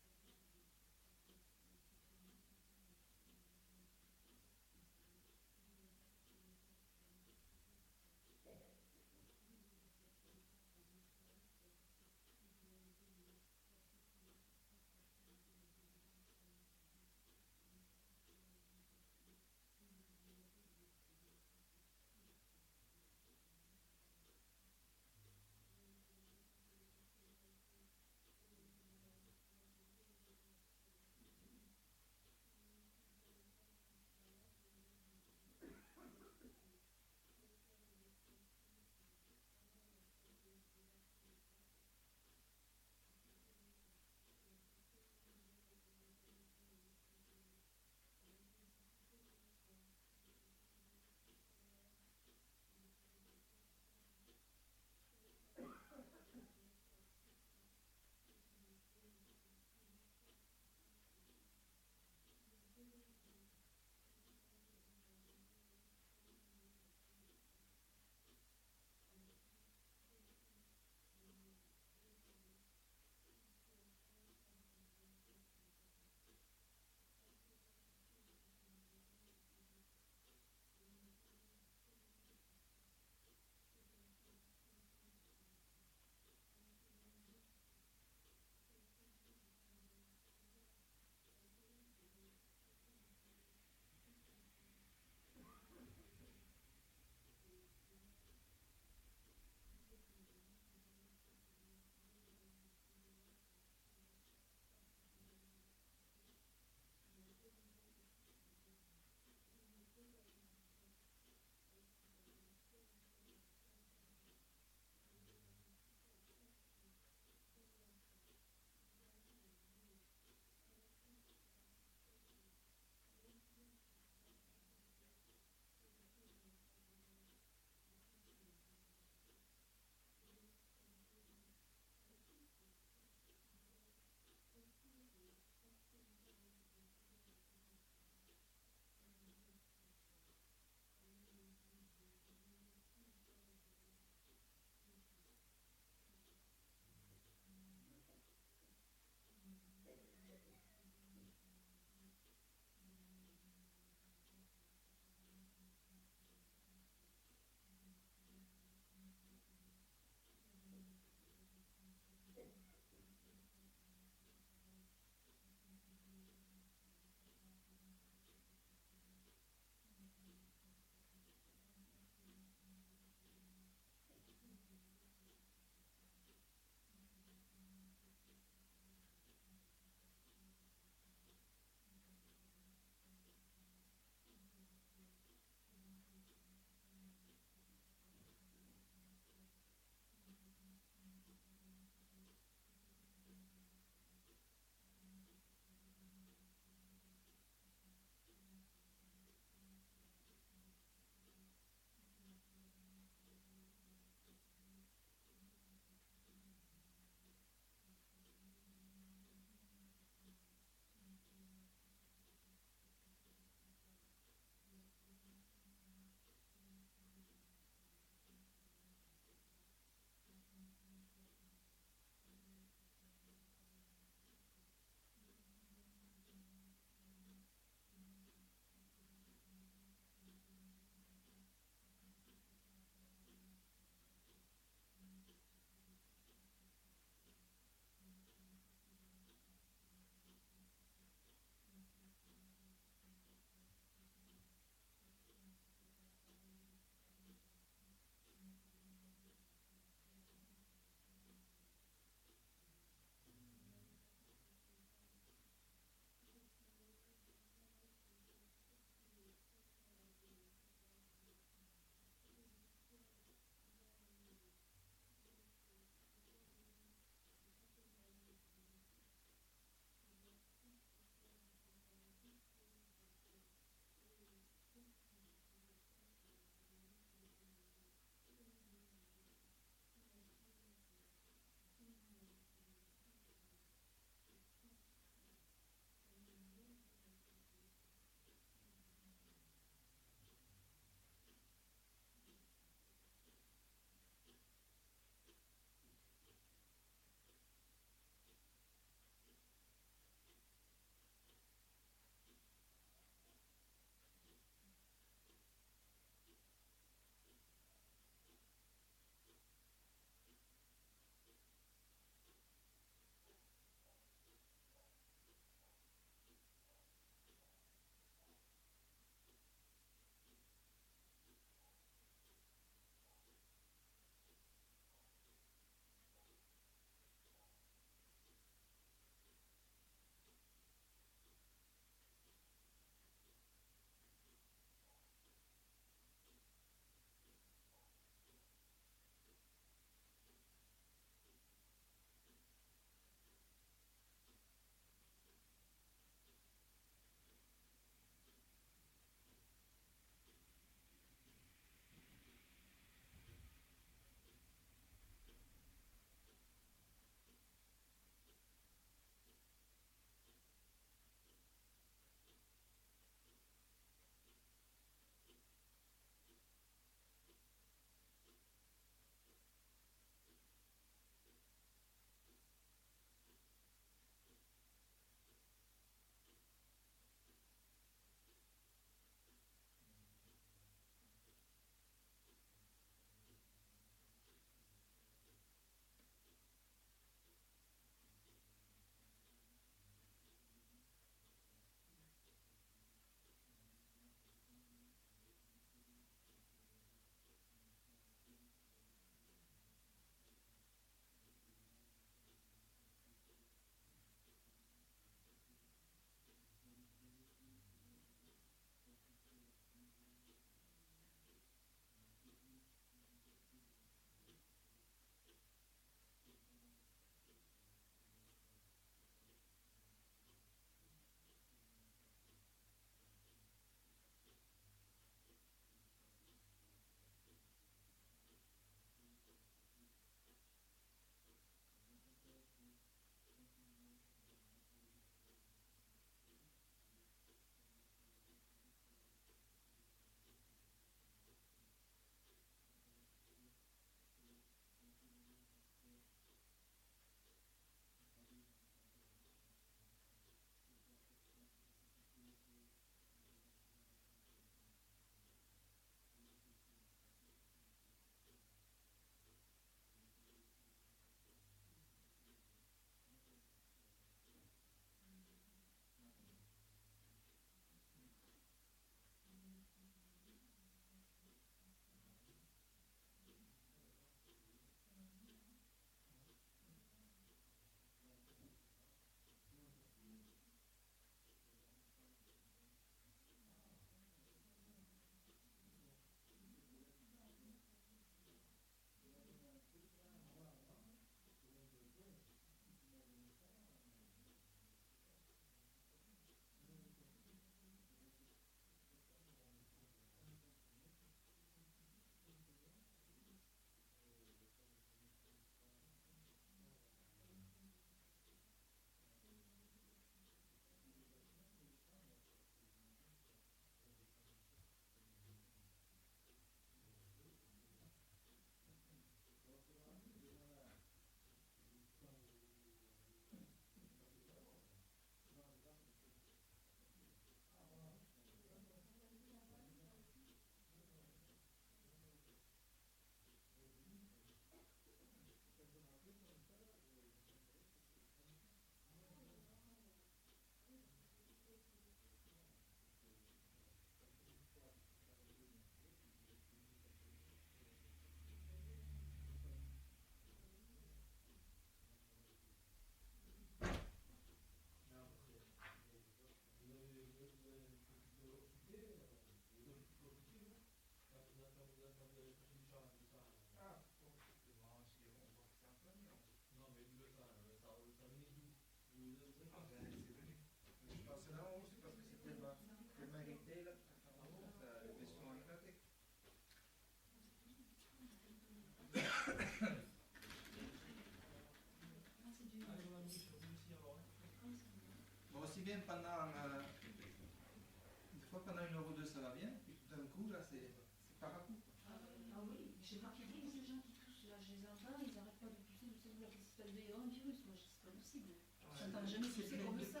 y avoir un virus. Moi, c'est pas possible. Ça ne jamais poussé comme ça.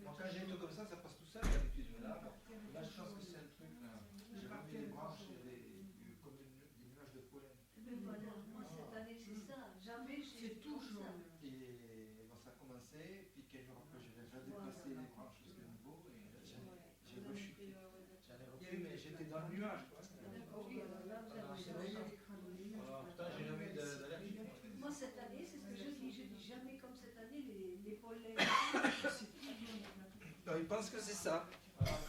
Moi, quand j'ai un truc comme ça passe tout seul d'habitude. Mais là, je pense que c'est un truc. J'ai remis les branches, il y avait comme des nuages de pollen. Mais voilà, moi cette année c'est ça. Jamais j'ai tout ça. Et bon, ça a commencé, puis quelques jours après, j'ai déplacé les branches jusqu'au niveau et j'ai rechuté. J'en ai repris, mais j'étais dans le nuage. Pourtant, j'ai jamais eu d'allergie. Moi cette année, c'est ce que je dis jamais comme cette année les pollens. Non, ils pensent que c'est ça. Alors,